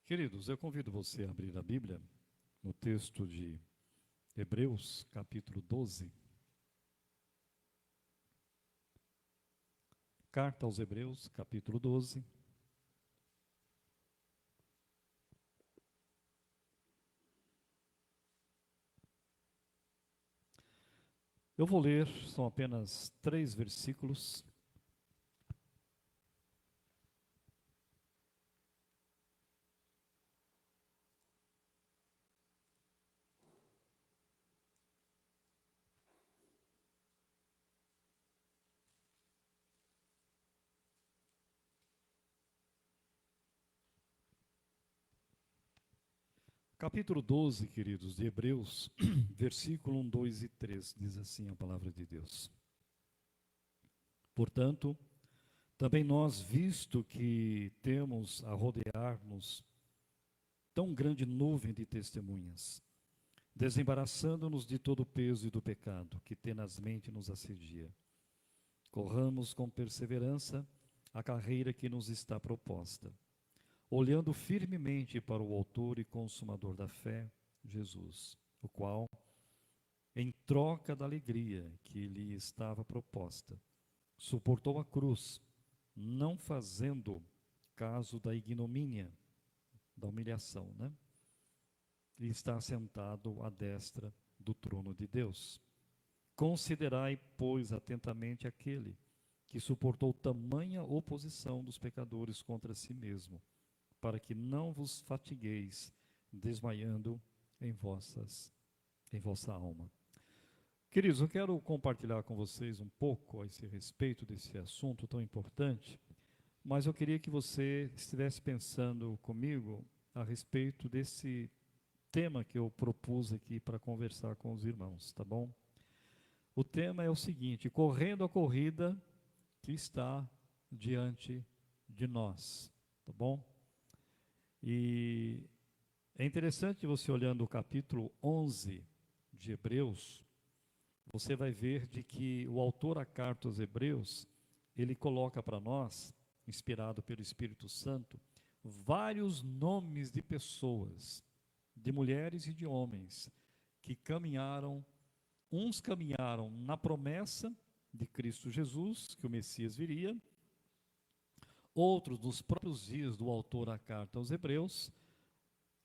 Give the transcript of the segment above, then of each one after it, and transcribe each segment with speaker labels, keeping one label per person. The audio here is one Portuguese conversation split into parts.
Speaker 1: Queridos, eu convido você a abrir a Bíblia no texto de Hebreus, capítulo 12. Carta aos Hebreus, capítulo 12. Eu vou ler, são apenas 3 versículos. Capítulo 12, queridos, de Hebreus, versículo 1, 2 e 3, diz assim a palavra de Deus. Portanto, também nós, visto que temos a rodear-nos tão grande nuvem de testemunhas, desembaraçando-nos de todo o peso e do pecado que tenazmente nos assedia, corramos com perseverança a carreira que nos está proposta, olhando firmemente para o autor e consumador da fé, Jesus, o qual, em troca da alegria que lhe estava proposta, suportou a cruz, não fazendo caso da ignomínia, da humilhação, né? E está sentado à destra do trono de Deus. Considerai, pois, atentamente aquele que suportou tamanha oposição dos pecadores contra si mesmo, para que não vos fatigueis, desmaiando em vossa alma. Queridos, eu quero compartilhar com vocês um pouco a esse respeito desse assunto tão importante, mas eu queria que você estivesse pensando comigo a respeito desse tema que eu propus aqui para conversar com os irmãos, tá bom? O tema é o seguinte: correndo a corrida que está diante de nós, tá bom? E é interessante você olhando o capítulo 11 de Hebreus, você vai ver de que o autor à carta aos Hebreus, ele coloca para nós, inspirado pelo Espírito Santo, vários nomes de pessoas, de mulheres e de homens, que caminharam, uns caminharam na promessa de Cristo Jesus, que o Messias viria, outros, nos próprios dias do autor à carta aos Hebreus,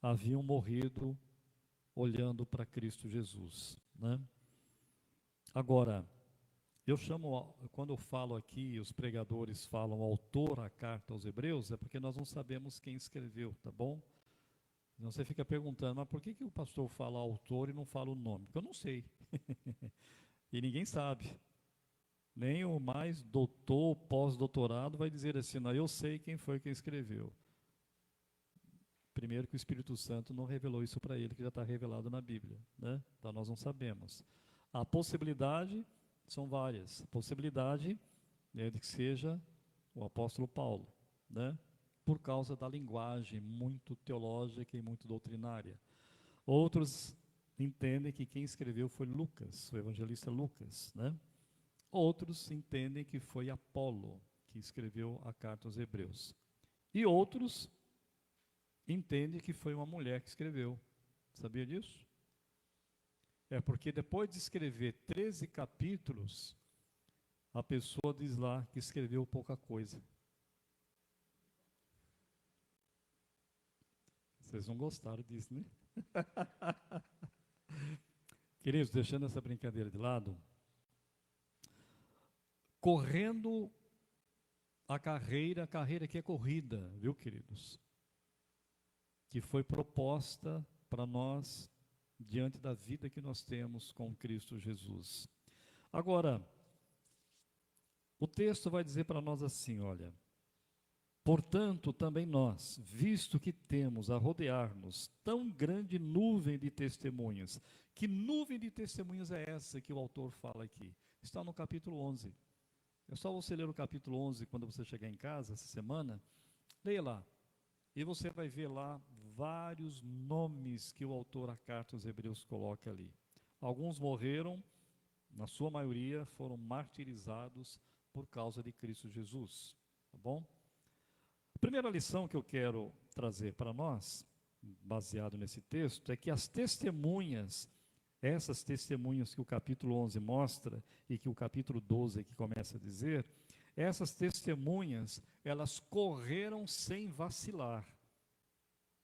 Speaker 1: haviam morrido olhando para Cristo Jesus, né? Agora, quando eu falo aqui, os pregadores falam autor à carta aos Hebreus, é porque nós não sabemos quem escreveu, tá bom? Então você fica perguntando, mas por que o pastor fala autor e não fala o nome? Porque eu não sei. E ninguém sabe. Nem o mais doutor, pós-doutorado vai dizer assim, não, eu sei quem foi que escreveu. Primeiro que o Espírito Santo não revelou isso para ele, que já está revelado na Bíblia, né? Então nós não sabemos. A possibilidade são várias. A possibilidade é de que seja o apóstolo Paulo, né? Por causa da linguagem muito teológica e muito doutrinária. Outros entendem que quem escreveu foi Lucas, o evangelista Lucas, né? Outros entendem que foi Apolo que escreveu a carta aos Hebreus. E outros entendem que foi uma mulher que escreveu. Sabia disso? É porque depois de escrever 13 capítulos, a pessoa diz lá que escreveu pouca coisa. Vocês não gostaram disso, né? Queridos, deixando essa brincadeira de lado, correndo a carreira que é corrida, viu, queridos? Que foi proposta para nós diante da vida que nós temos com Cristo Jesus. Agora, o texto vai dizer para nós assim, olha: portanto, também nós, visto que temos a rodear-nos tão grande nuvem de testemunhas. Que nuvem de testemunhas é essa que o autor fala aqui? Está no capítulo 11. É só você ler o capítulo 11 quando você chegar em casa essa semana. Leia lá. E você vai ver lá vários nomes que o autor à carta aos Hebreus coloca ali. Alguns morreram, na sua maioria foram martirizados por causa de Cristo Jesus. Tá bom? Primeira lição que eu quero trazer para nós, baseado nesse texto, é que as testemunhas, essas testemunhas que o capítulo 11 mostra e que o capítulo 12 aqui começa a dizer, essas testemunhas, elas correram sem vacilar.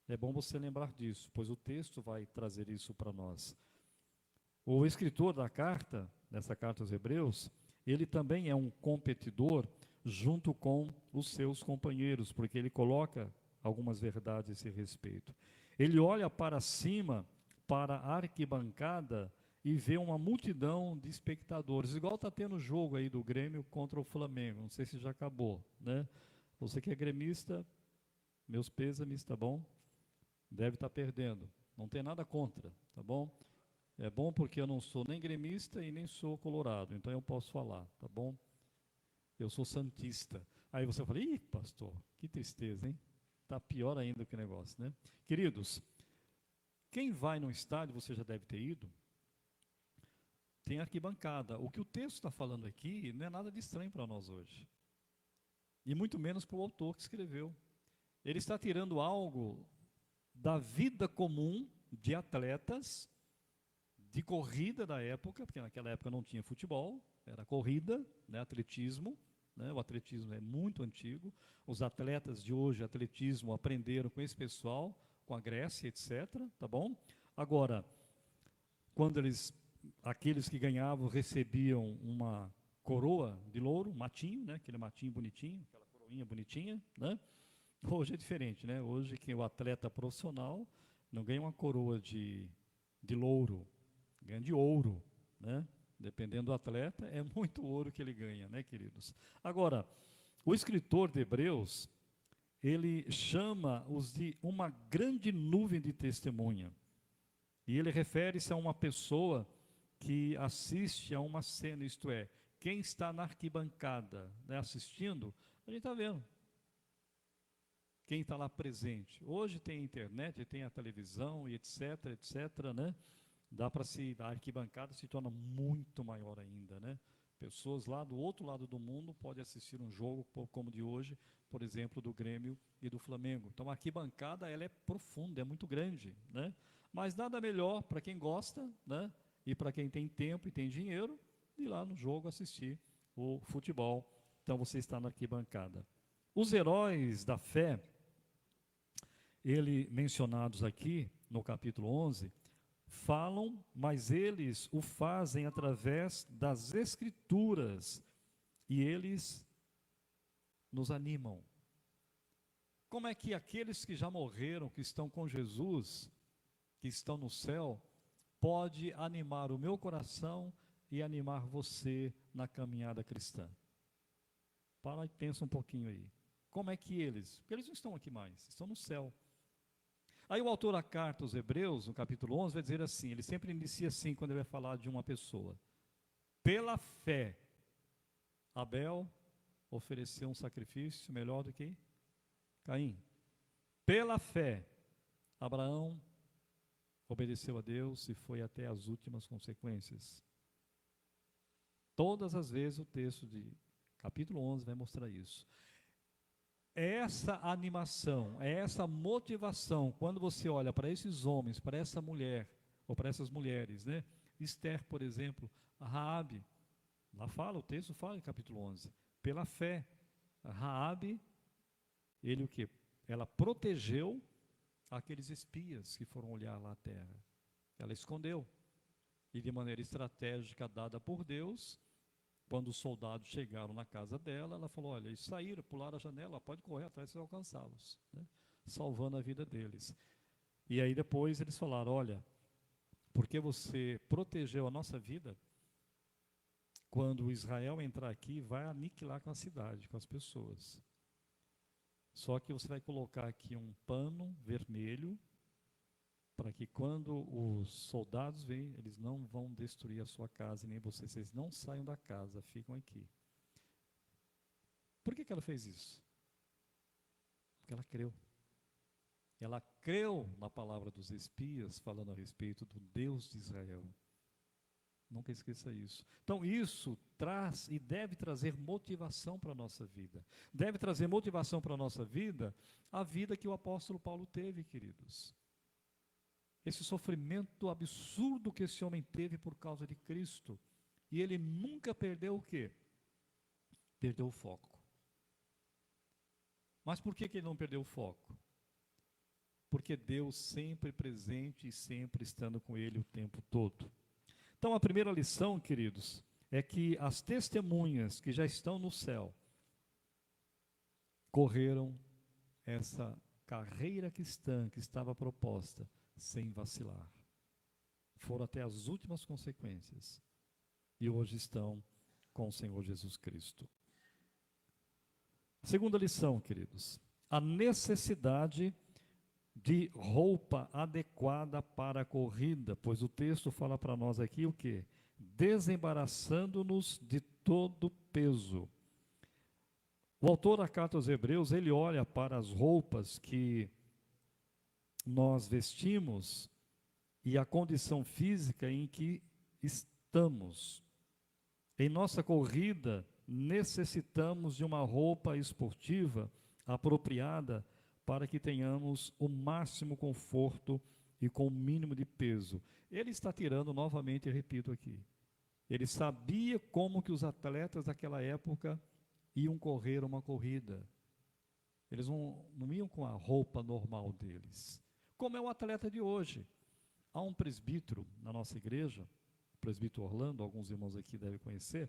Speaker 1: É bom você lembrar disso, pois o texto vai trazer isso para nós. O escritor da carta, dessa carta aos Hebreus, ele também é um competidor junto com os seus companheiros, porque ele coloca algumas verdades a esse respeito. Ele olha para cima, para a arquibancada, e vê uma multidão de espectadores, igual está tendo o jogo aí do Grêmio contra o Flamengo, não sei se já acabou, né? Você que é gremista, meus pêsames, tá bom? Deve estar perdendo, não tem nada contra, tá bom? É bom porque eu não sou nem gremista e nem sou colorado, então eu posso falar, tá bom? Eu sou santista. Aí você fala, ih, pastor, que tristeza, hein? Está pior ainda que o negócio, né? Queridos, quem vai no estádio, você já deve ter ido, tem arquibancada. O que o texto está falando aqui não é nada de estranho para nós hoje. E muito menos para o autor que escreveu. Ele está tirando algo da vida comum de atletas, de corrida da época, porque naquela época não tinha futebol, era corrida, né, atletismo, né, o atletismo é muito antigo, os atletas de hoje, atletismo, aprenderam com esse pessoal, com a Grécia, etc., tá bom? Agora, quando aqueles que ganhavam recebiam uma coroa de louro, um matinho, né, aquele matinho bonitinho, aquela coroinha bonitinha, né? Hoje é diferente, né? Hoje que o atleta profissional não ganha uma coroa de louro, ganha de ouro, né? Dependendo do atleta, é muito ouro que ele ganha, né, queridos? Agora, o escritor de Hebreus, ele chama-os de uma grande nuvem de testemunha. E ele refere-se a uma pessoa que assiste a uma cena, isto é, quem está na arquibancada, né, assistindo, a gente está vendo. Quem está lá presente. Hoje tem internet, tem a televisão e etc, etc, né? A arquibancada se torna muito maior ainda, né? Pessoas lá do outro lado do mundo podem assistir um jogo como de hoje, por exemplo, do Grêmio e do Flamengo. Então a arquibancada, ela é profunda, é muito grande, né? Mas nada melhor para quem gosta, né? E para quem tem tempo e tem dinheiro, ir lá no jogo assistir o futebol. Então você está na arquibancada. Os heróis da fé, mencionados aqui no capítulo 11, falam, mas eles o fazem através das Escrituras, e eles nos animam. Como é que aqueles que já morreram, que estão com Jesus, que estão no céu, pode animar o meu coração e animar você na caminhada cristã? Para e pensa um pouquinho aí. Como é que eles? Porque eles não estão aqui mais, estão no céu. Aí o autor da carta aos Hebreus, no capítulo 11, vai dizer assim, ele sempre inicia assim quando ele vai falar de uma pessoa. Pela fé, Abel ofereceu um sacrifício melhor do que Caim. Pela fé, Abraão obedeceu a Deus e foi até as últimas consequências. Todas as vezes o texto de capítulo 11 vai mostrar isso. Essa animação, essa motivação, quando você olha para esses homens, para essa mulher, ou para essas mulheres, né? Esther, por exemplo, a Raabe, lá fala, o texto fala em capítulo 11, pela fé, a Raabe, ele o quê? Ela protegeu aqueles espias que foram olhar lá a terra. Ela escondeu. E de maneira estratégica dada por Deus, quando os soldados chegaram na casa dela, ela falou, olha, eles saíram, pularam a janela, pode correr atrás para alcançá-los, né? Salvando a vida deles. E aí depois eles falaram, olha, porque você protegeu a nossa vida, quando Israel entrar aqui, vai aniquilar com a cidade, com as pessoas. Só que você vai colocar aqui um pano vermelho, para que quando os soldados vêm, eles não vão destruir a sua casa, nem vocês não saiam da casa, ficam aqui. Por que ela fez isso? Porque ela creu. Ela creu na palavra dos espias, falando a respeito do Deus de Israel. Nunca esqueça isso. Então, isso traz e deve trazer motivação para a nossa vida. Deve trazer motivação para a nossa vida, a vida que o apóstolo Paulo teve, queridos. Esse sofrimento absurdo que esse homem teve por causa de Cristo. E ele nunca perdeu o quê? Perdeu o foco. Mas por que ele não perdeu o foco? Porque Deus sempre presente e sempre estando com ele o tempo todo. Então a primeira lição, queridos, é que as testemunhas que já estão no céu correram essa carreira cristã que estava proposta sem vacilar. Foram até as últimas consequências e hoje estão com o Senhor Jesus Cristo. Segunda lição, queridos, a necessidade de roupa adequada para a corrida, pois o texto fala para nós aqui o quê? Desembaraçando-nos de todo peso. O autor da carta aos Hebreus, ele olha para as roupas que nós vestimos e a condição física em que estamos. Em nossa corrida, necessitamos de uma roupa esportiva apropriada para que tenhamos o máximo conforto e com o mínimo de peso. Ele está tirando novamente, eu repito aqui, ele sabia como que os atletas daquela época iam correr uma corrida. Eles não iam com a roupa normal deles. Como é o atleta de hoje. Há um presbítero na nossa igreja, o presbítero Orlando, alguns irmãos aqui devem conhecer.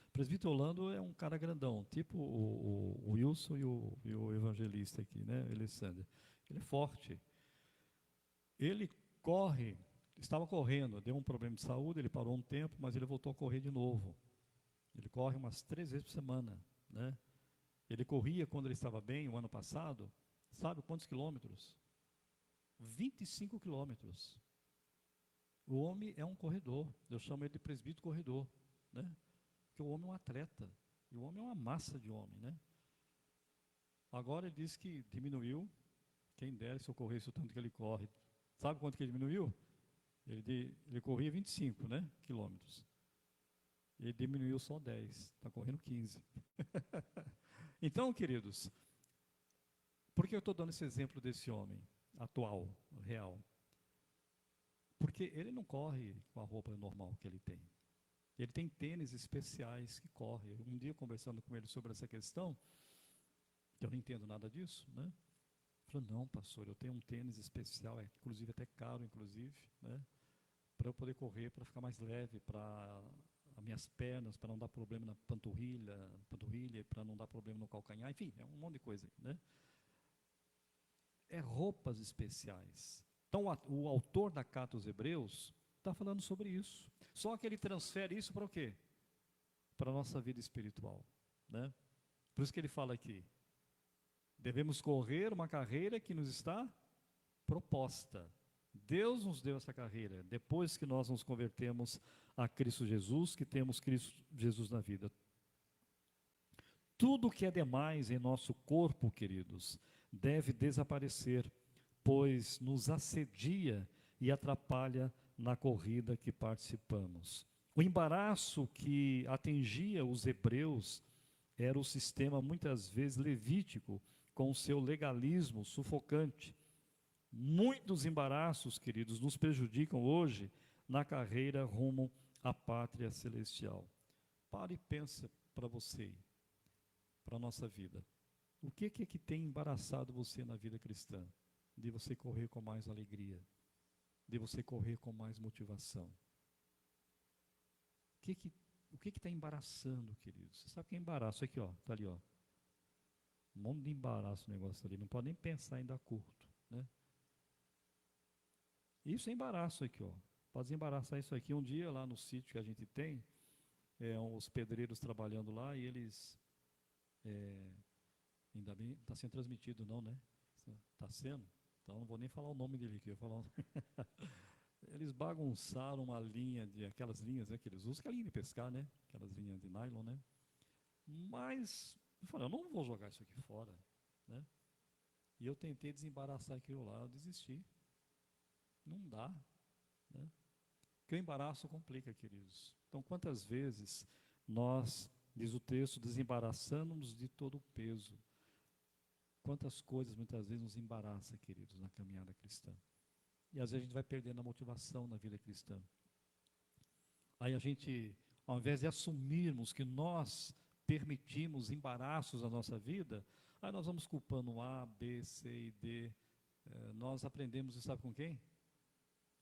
Speaker 1: O presbítero Orlando é um cara grandão, tipo o Wilson e o evangelista aqui, né, Alessandro. Ele é forte. Ele corre, estava correndo, deu um problema de saúde, ele parou um tempo, mas ele voltou a correr de novo. Ele corre umas 3 vezes por semana, né? Ele corria quando ele estava bem, o ano passado, sabe quantos quilômetros? 25 quilômetros. O homem é um corredor, eu chamo ele de presbítero corredor, né? Porque o homem é um atleta, e o homem é uma massa de homem, né? Agora ele diz que diminuiu, quem dera se eu corresse o tanto que ele corre. Sabe quanto que ele diminuiu? Ele corria 25, né, quilômetros. Ele diminuiu só 10, está correndo 15. Então, queridos, por que eu estou dando esse exemplo desse homem atual, real? Porque ele não corre com a roupa normal que ele tem. Ele tem tênis especiais que corre. Um dia, conversando com ele sobre essa questão, eu não entendo nada disso, né? Ele falou, não, pastor, eu tenho um tênis especial, inclusive até caro, inclusive, né? Para eu poder correr, para ficar mais leve, para as minhas pernas, para não dar problema na panturrilha, para não dar problema no calcanhar, enfim, é um monte de coisa, né? É roupas especiais. Então, o autor da carta aos Hebreus está falando sobre isso. Só que ele transfere isso para o quê? Para a nossa vida espiritual, né? Por isso que ele fala aqui, devemos correr uma carreira que nos está proposta. Deus nos deu essa carreira, depois que nós nos convertemos a Cristo Jesus, que temos Cristo Jesus na vida. Tudo que é demais em nosso corpo, queridos, deve desaparecer, pois nos assedia e atrapalha na corrida que participamos. O embaraço que atingia os hebreus era o sistema, muitas vezes, levítico, com o seu legalismo sufocante. Muitos embaraços, queridos, nos prejudicam hoje na carreira rumo à pátria celestial. Pare e pensa para você, para a nossa vida. O que é que tem embaraçado você na vida cristã? De você correr com mais alegria, de você correr com mais motivação. O que está embaraçando, queridos? Você sabe o que é embaraço? Aqui, ó, está ali, ó. Um monte de embaraço o negócio ali, não pode nem pensar em dar curto, né? Isso é embaraço aqui, ó. Pode desembaraçar isso aqui. Um dia lá no sítio que a gente tem, os pedreiros trabalhando lá e eles, ainda bem, está sendo transmitido não, né? Está sendo? Então não vou nem falar o nome dele aqui, eu vou falar. Eles bagunçaram uma linha, aquelas linhas, né, que eles usam, que é a linha de pescar, né? Aquelas linhas de nylon, né? Mas, eu falei, eu não vou jogar isso aqui fora, né? E eu tentei desembaraçar aquilo lá, eu desisti. Não dá, né? Porque o embaraço complica, queridos. Então, quantas vezes nós, diz o texto, desembaraçamos de todo o peso. Quantas coisas muitas vezes nos embaraçam, queridos, na caminhada cristã. E às vezes a gente vai perdendo a motivação na vida cristã. Aí a gente, ao invés de assumirmos que nós permitimos embaraços na nossa vida, aí nós vamos culpando A, B, C e D. Nós aprendemos, e sabe com quem?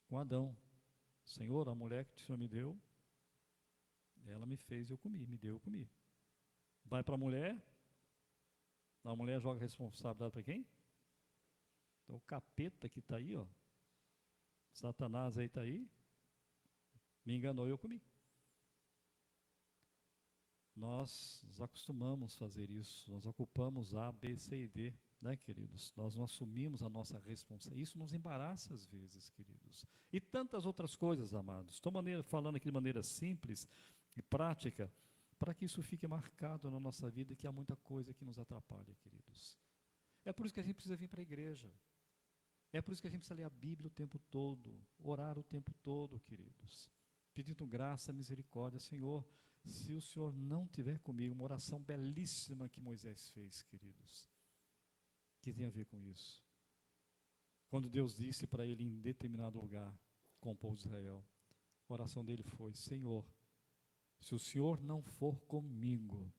Speaker 1: Com Adão. Senhor, a mulher que o Senhor me deu, ela me fez e eu comi, me deu, eu comi. Vai para a mulher joga a responsabilidade para quem? Então o capeta que está aí, ó, Satanás aí está aí, me enganou e eu comi. Nós nos acostumamos a fazer isso, nós ocupamos A, B, C e D, né, queridos? Nós não assumimos a nossa responsabilidade. Isso nos embaraça às vezes, queridos. E tantas outras coisas, amados. Estou falando aqui de maneira simples e prática, para que isso fique marcado na nossa vida, que há muita coisa que nos atrapalha, queridos. É por isso que a gente precisa vir para a igreja. É por isso que a gente precisa ler a Bíblia o tempo todo, orar o tempo todo, queridos. Pedindo graça, misericórdia. Senhor, se o Senhor não tiver comigo, uma oração belíssima que Moisés fez, queridos, que tem a ver com isso. Quando Deus disse para ele em determinado lugar, com o povo de Israel, a oração dele foi: Senhor, se o Senhor não for comigo,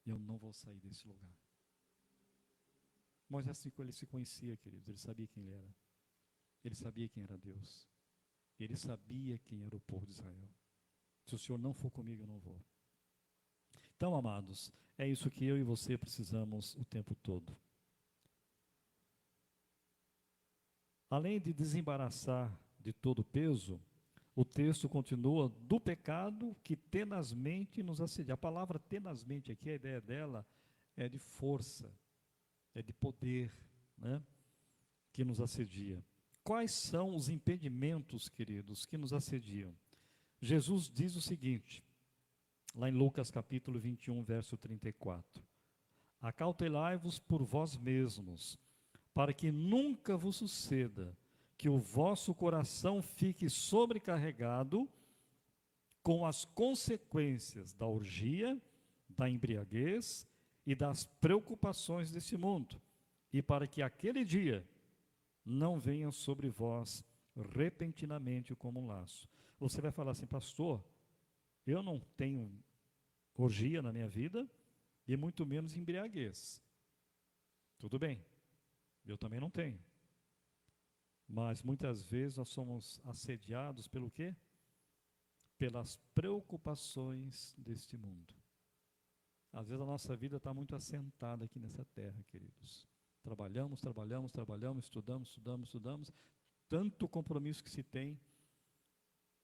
Speaker 1: eu não vou sair desse lugar. Moisés, ele se conhecia, queridos, ele sabia quem ele era. Ele sabia quem era Deus. Ele sabia quem era o povo de Israel. Se o Senhor não for comigo, eu não vou. Então, amados, é isso que eu e você precisamos o tempo todo. Além de desembaraçar de todo o peso, o texto continua: do pecado que tenazmente nos assedia. A palavra tenazmente aqui, a ideia dela é de força, é de poder, né, que nos assedia. Quais são os impedimentos, queridos, que nos assediam? Jesus diz o seguinte, lá em Lucas capítulo 21, verso 34. Acautelai-vos por vós mesmos, para que nunca vos suceda que o vosso coração fique sobrecarregado com as consequências da orgia, da embriaguez e das preocupações desse mundo, e para que aquele dia não venha sobre vós repentinamente como um laço. Você vai falar assim: pastor, eu não tenho orgia na minha vida e muito menos embriaguez. Tudo bem, eu também não tenho. Mas muitas vezes nós somos assediados pelo quê? Pelas preocupações deste mundo. Às vezes a nossa vida está muito assentada aqui nessa terra, queridos. Trabalhamos, estudamos, tanto compromisso que se tem,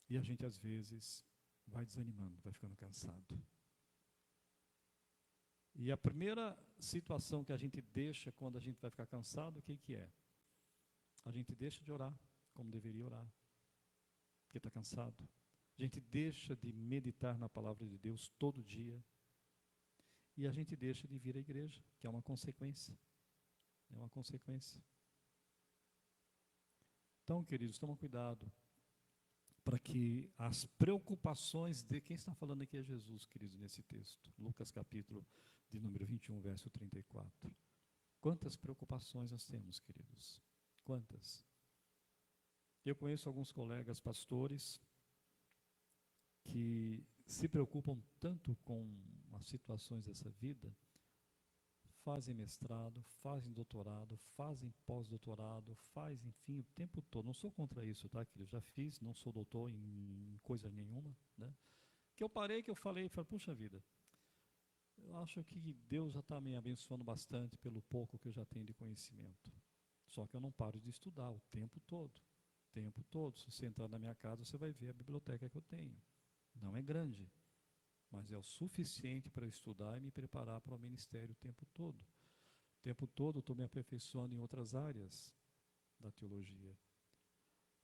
Speaker 1: e a gente às vezes vai desanimando, vai ficando cansado. E a primeira situação que a gente deixa quando a gente vai ficar cansado, o que que é? A gente deixa de orar como deveria orar, porque está cansado. A gente deixa de meditar na palavra de Deus todo dia, e a gente deixa de vir à igreja, que é uma consequência. É uma consequência. Então, queridos, tomem cuidado para que as preocupações de quem está falando aqui é Jesus, queridos, nesse texto. Lucas capítulo de número 21, verso 34. Quantas preocupações nós temos, queridos? Quantas? Eu conheço alguns colegas pastores que se preocupam tanto com as situações dessa vida, fazem mestrado, fazem doutorado, fazem pós-doutorado, fazem, enfim, o tempo todo. Não sou contra isso, tá? Que eu já fiz, não sou doutor em coisa nenhuma, né? Que eu parei, que eu falei, puxa vida, eu acho que Deus já está me abençoando bastante pelo pouco que eu já tenho de conhecimento. Só que eu não paro de estudar o tempo todo. O tempo todo. Se você entrar na minha casa, você vai ver a biblioteca que eu tenho. Não é grande, mas é o suficiente para eu estudar e me preparar para o ministério o tempo todo. O tempo todo eu estou me aperfeiçoando em outras áreas da teologia.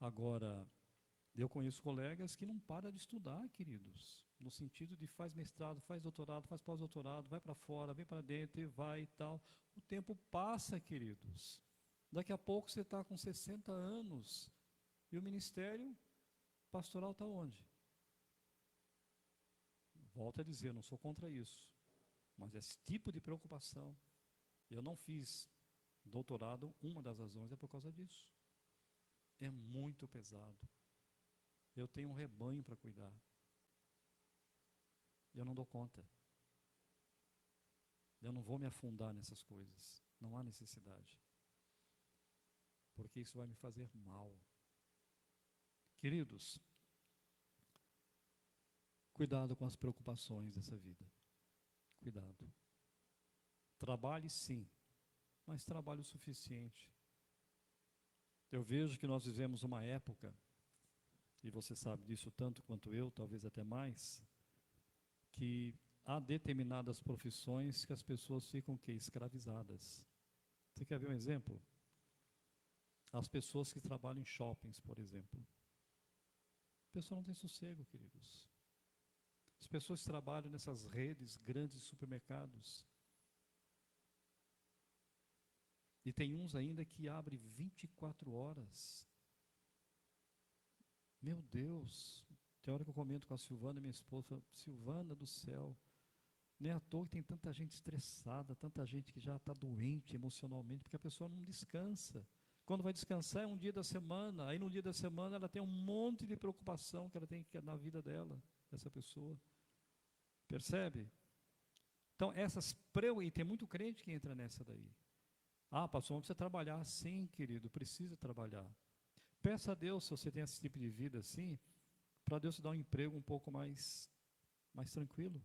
Speaker 1: Agora, eu conheço colegas que não param de estudar, queridos, no sentido de faz mestrado, faz doutorado, faz pós-doutorado, vai para fora, vem para dentro e vai e tal. O tempo passa, queridos. Daqui a pouco você está com 60 anos e o ministério pastoral está onde? Volto a dizer, não sou contra isso, mas esse tipo de preocupação, eu não fiz doutorado, uma das razões é por causa disso. É muito pesado. Eu tenho um rebanho para cuidar. Eu não dou conta. Eu não vou me afundar nessas coisas. Não há necessidade. Porque isso vai me fazer mal. Queridos, cuidado com as preocupações dessa vida. Cuidado. Trabalhe sim, mas trabalhe o suficiente. Eu vejo que nós vivemos uma época, e você sabe disso tanto quanto eu, talvez até mais, que há determinadas profissões que as pessoas ficam o quê? Escravizadas. Você quer ver um exemplo? As pessoas que trabalham em shoppings, por exemplo. A pessoa não tem sossego, queridos. As pessoas que trabalham nessas redes grandes de supermercados. E tem uns ainda que abrem 24 horas. Meu Deus! Tem hora que eu comento com a Silvana, minha esposa, Silvana do céu, nem à toa que tem tanta gente estressada, tanta gente que já está doente emocionalmente, porque a pessoa não descansa. Quando vai descansar é um dia da semana, aí no dia da semana ela tem um monte de preocupação que ela tem na vida dela, essa pessoa. Percebe? Então, e tem muito crente que entra nessa daí. Ah, pastor, não precisa trabalhar. Sim, querido, precisa trabalhar. Peça a Deus, se você tem esse tipo de vida assim, para Deus te dar um emprego um pouco mais tranquilo.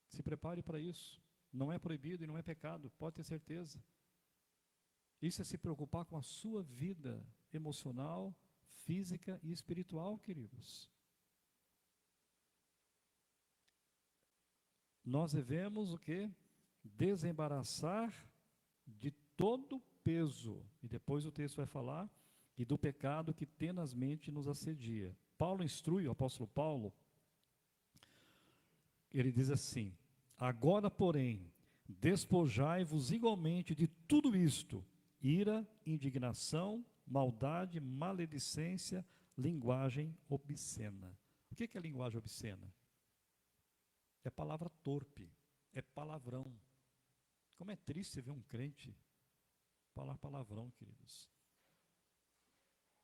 Speaker 1: Se prepare para isso. Não é proibido e não é pecado, pode ter certeza. Isso é se preocupar com a sua vida emocional, física e espiritual, queridos. Nós devemos o quê? Desembaraçar de todo peso. E depois o texto vai falar, e do pecado que tenazmente nos assedia. Paulo instrui, o apóstolo Paulo, ele diz assim: agora, porém, despojai-vos igualmente de tudo isto: ira, indignação, maldade, maledicência, linguagem obscena. O que é linguagem obscena? É palavra torpe, é palavrão. Como é triste ver um crente falar palavrão, queridos.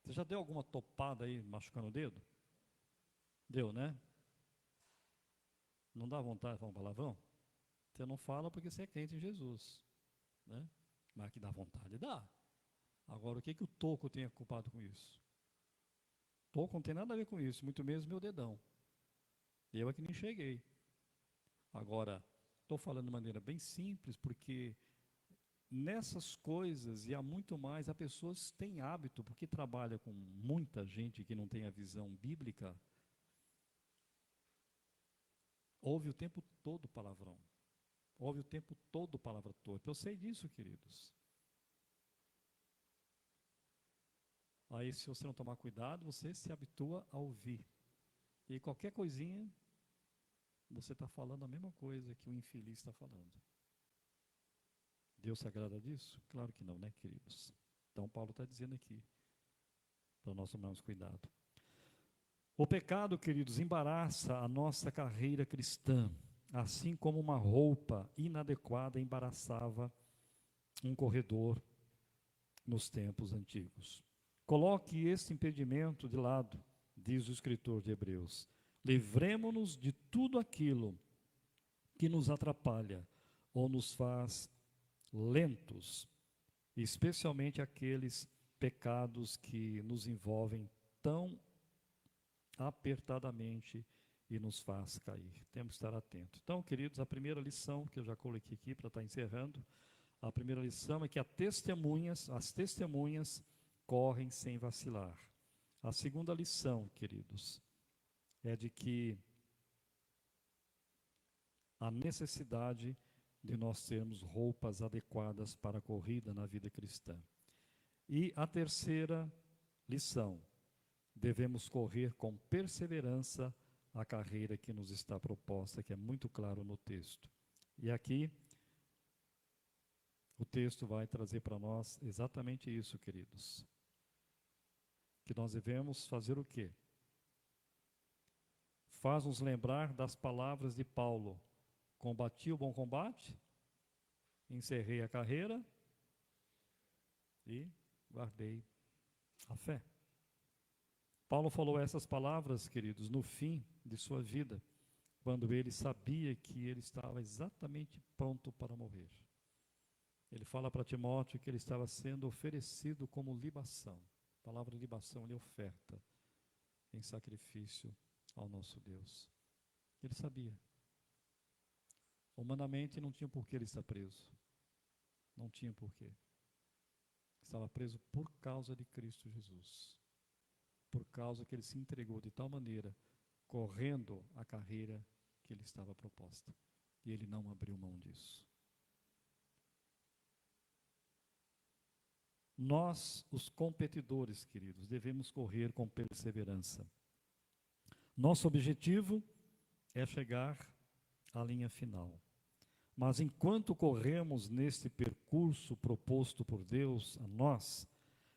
Speaker 1: Você já deu alguma topada aí, machucando o dedo? Deu, né? Não dá vontade de falar um palavrão? Você não fala porque você é crente em Jesus, né? Mas que dá vontade, dá. Agora, o que o toco tem culpado com isso? Toco não tem nada a ver com isso, muito menos meu dedão. Eu é que nem cheguei. Agora, estou falando de maneira bem simples, porque nessas coisas, e há muito mais, as pessoas têm hábito, porque trabalha com muita gente que não tem a visão bíblica, ouve o tempo todo palavrão. Ouve o tempo todo palavra torpe. Eu sei disso, queridos. Aí, se você não tomar cuidado, você se habitua a ouvir. E qualquer coisinha, você está falando a mesma coisa que o infeliz está falando. Deus se agrada disso? Claro que não, né, queridos? Então, Paulo está dizendo aqui, para nós tomarmos cuidado. O pecado, queridos, embaraça a nossa carreira cristã, assim como uma roupa inadequada embaraçava um corredor nos tempos antigos. Coloque este impedimento de lado, diz o escritor de Hebreus. Livremo-nos de tudo aquilo que nos atrapalha ou nos faz lentos, especialmente aqueles pecados que nos envolvem tão apertadamente e nos faz cair. Temos que estar atentos. Então, queridos, a primeira lição que eu já coloquei aqui para estar encerrando, a primeira lição é que as testemunhas correm sem vacilar. A segunda lição, queridos, é de que a necessidade de nós termos roupas adequadas para a corrida na vida cristã. E a terceira lição, devemos correr com perseverança a carreira que nos está proposta, que é muito claro no texto. E aqui, o texto vai trazer para nós exatamente isso, queridos. Que nós devemos fazer o quê? faz-nos lembrar das palavras de Paulo: combati o bom combate, encerrei a carreira e guardei a fé. Paulo falou essas palavras, queridos, no fim de sua vida, quando ele sabia que ele estava exatamente pronto para morrer. Ele fala para Timóteo que ele estava sendo oferecido como libação. A palavra libação ele oferta em sacrifício ao nosso Deus. Ele sabia. Humanamente não tinha por que ele estar preso. Não tinha por quê. Estava preso por causa de Cristo Jesus. Por causa que ele se entregou de tal maneira, correndo a carreira que lhe estava proposta. E ele não abriu mão disso. Nós, os competidores, queridos, devemos correr com perseverança. Nosso objetivo é chegar à linha final. Mas enquanto corremos neste percurso proposto por Deus a nós,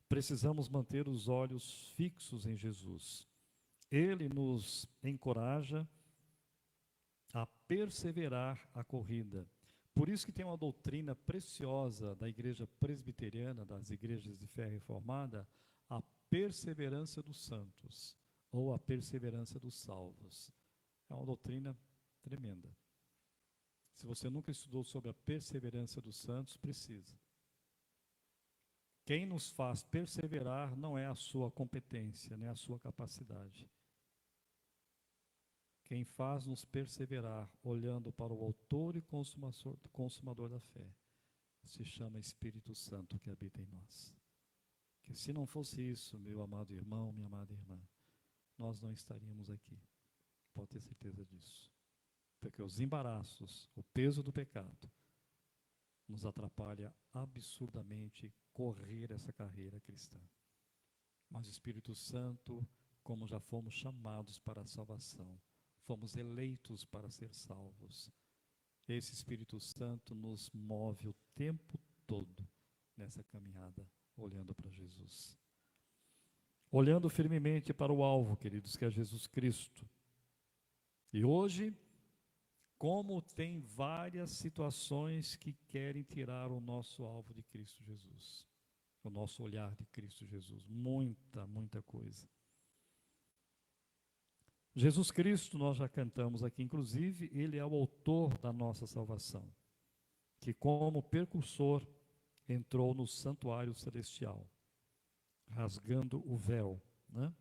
Speaker 1: precisamos manter os olhos fixos em Jesus. Ele nos encoraja a perseverar a corrida. Por isso que tem uma doutrina preciosa da igreja presbiteriana, das igrejas de fé reformada, a perseverança dos santos, ou a perseverança dos salvos. É uma doutrina tremenda. Se você nunca estudou sobre a perseverança dos santos, precisa. Quem nos faz perseverar não é a sua competência, nem a sua capacidade. Quem faz nos perseverar, olhando para o autor e consumador da fé, se chama Espírito Santo que habita em nós. Que se não fosse isso, meu amado irmão, minha amada irmã, nós não estaríamos aqui. Pode ter certeza disso. Porque os embaraços, o peso do pecado, nos atrapalha absurdamente correr essa carreira cristã. Mas o Espírito Santo, como já fomos chamados para a salvação, fomos eleitos para ser salvos, esse Espírito Santo nos move o tempo todo nessa caminhada, olhando para Jesus. Olhando firmemente para o alvo, queridos, que é Jesus Cristo. E hoje, como tem várias situações que querem tirar o nosso alvo de Cristo Jesus, o nosso olhar de Cristo Jesus, muita coisa. Jesus Cristo, nós já cantamos aqui, inclusive, ele é o autor da nossa salvação, que como precursor entrou no santuário celestial, rasgando o véu, né,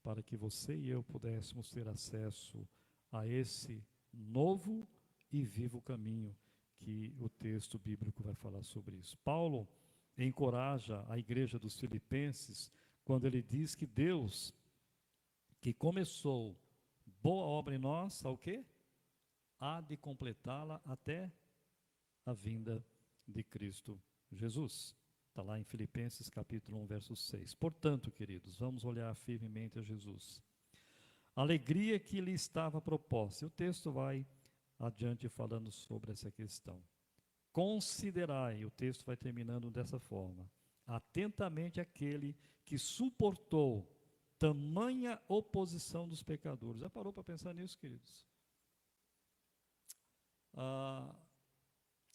Speaker 1: para que você e eu pudéssemos ter acesso a esse novo e vivo caminho, que o texto bíblico vai falar sobre isso. Paulo encoraja a igreja dos Filipenses quando ele diz que Deus, que começou boa obra em nós, sabe o quê? Há de completá-la até a vinda de Cristo Jesus. Está lá em Filipenses capítulo 1, verso 6. Portanto, queridos, vamos olhar firmemente a Jesus. A alegria que lhe estava proposta. E o texto vai adiante falando sobre essa questão. Considerai, o texto vai terminando dessa forma, atentamente aquele que suportou tamanha oposição dos pecadores. Já parou para pensar nisso, queridos?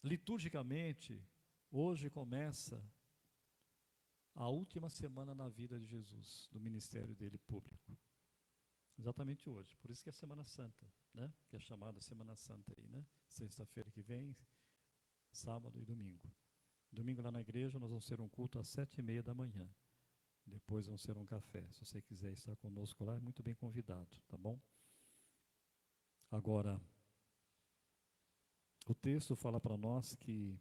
Speaker 1: Liturgicamente, hoje começa a última semana na vida de Jesus, do ministério dele público. Exatamente hoje. Por isso que é Semana Santa, né? Que é chamada Semana Santa aí, né? Sexta-feira que vem, sábado e domingo. Domingo lá na igreja nós vamos ter um culto às 7h30 da manhã. Depois vamos ter um café. Se você quiser estar conosco lá, é muito bem convidado, tá bom? Agora, o texto fala para nós que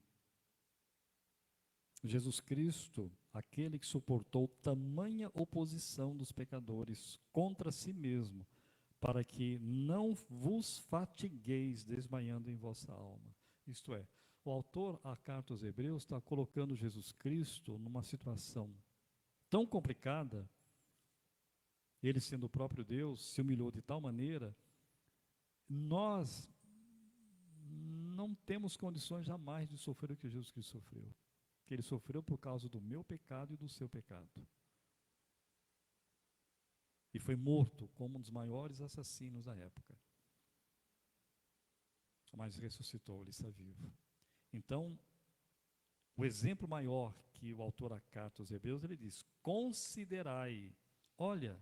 Speaker 1: Jesus Cristo, aquele que suportou tamanha oposição dos pecadores contra si mesmo, para que não vos fatigueis desmaiando em vossa alma. Isto é, o autor, a carta aos Hebreus, está colocando Jesus Cristo numa situação tão complicada, ele sendo o próprio Deus, se humilhou de tal maneira, nós não temos condições jamais de sofrer o que Jesus Cristo sofreu. Que ele sofreu por causa do meu pecado e do seu pecado. e foi morto como um dos maiores assassinos da época. Mas ressuscitou, ele está vivo. Então, o exemplo maior que o autor da carta aos Hebreus, ele diz: considerai, olha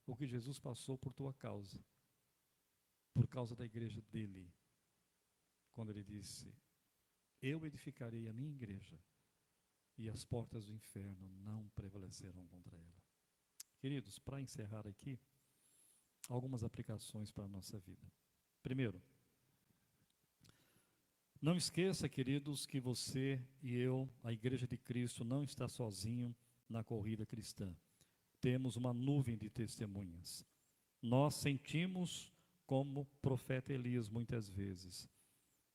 Speaker 1: o que Jesus passou por tua causa, por causa da igreja dele, quando ele disse: eu edificarei a minha igreja, e as portas do inferno não prevalecerão contra ela. Queridos, para encerrar aqui, algumas aplicações para a nossa vida. Primeiro, não esqueça, queridos, que você e eu, a Igreja de Cristo, não está sozinho na corrida cristã. Temos uma nuvem de testemunhas. Nós sentimos como o profeta Elias, muitas vezes,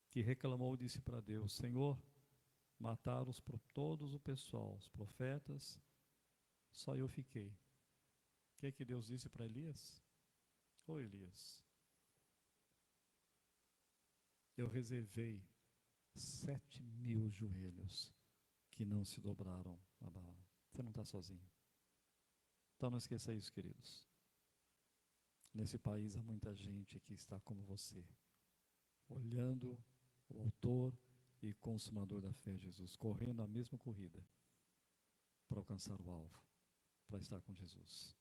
Speaker 1: que reclamou e disse para Deus: Senhor, mataram todos o pessoal, os profetas, só eu fiquei. O que é que Deus disse para Elias? Ô Elias, eu reservei 7.000 joelhos que não se dobraram a Baal. Você não está sozinho. Então não esqueça isso, queridos. Nesse país há muita gente que está como você, olhando o autor e consumador da fé, Jesus, correndo a mesma corrida para alcançar o alvo, para estar com Jesus.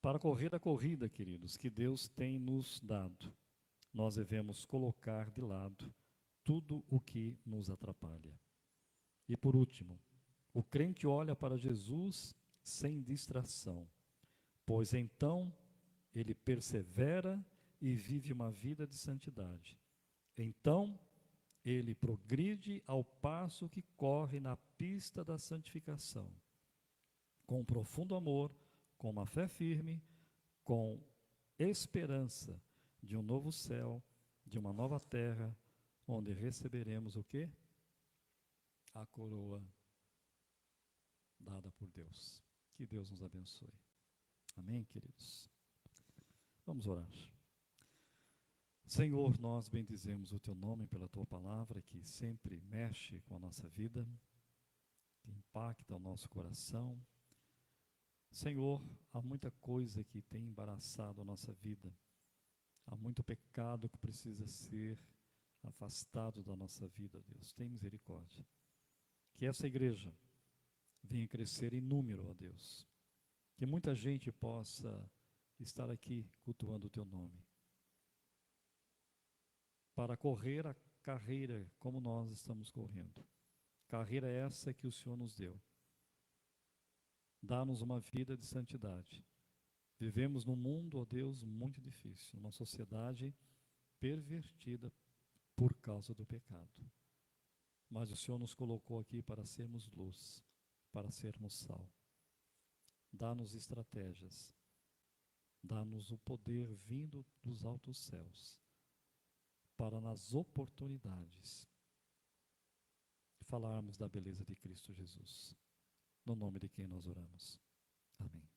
Speaker 1: Para correr a corrida, queridos, que Deus tem nos dado, nós devemos colocar de lado tudo o que nos atrapalha. E por último, o crente olha para Jesus sem distração, pois então ele persevera e vive uma vida de santidade. Então ele progride ao passo que corre na pista da santificação, com profundo amor, com uma fé firme, com esperança de um novo céu, de uma nova terra, onde receberemos o quê? A coroa dada por Deus. Que Deus nos abençoe. Amém, queridos? Vamos orar. Senhor, nós bendizemos o Teu nome pela Tua palavra, que sempre mexe com a nossa vida, que impacta o nosso coração. Senhor, há muita coisa que tem embaraçado a nossa vida, há muito pecado que precisa ser afastado da nossa vida, Deus. Tem misericórdia. Que essa igreja venha crescer em número, ó Deus. Que muita gente possa estar aqui cultuando o Teu nome, para correr a carreira como nós estamos correndo. Carreira essa que o Senhor nos deu. Dá-nos uma vida de santidade. Vivemos num mundo, ó Deus, muito difícil, uma sociedade pervertida por causa do pecado. Mas o Senhor nos colocou aqui para sermos luz, para sermos sal. Dá-nos estratégias, dá-nos o poder vindo dos altos céus, para nas oportunidades falarmos da beleza de Cristo Jesus. No nome de quem nós oramos. Amém.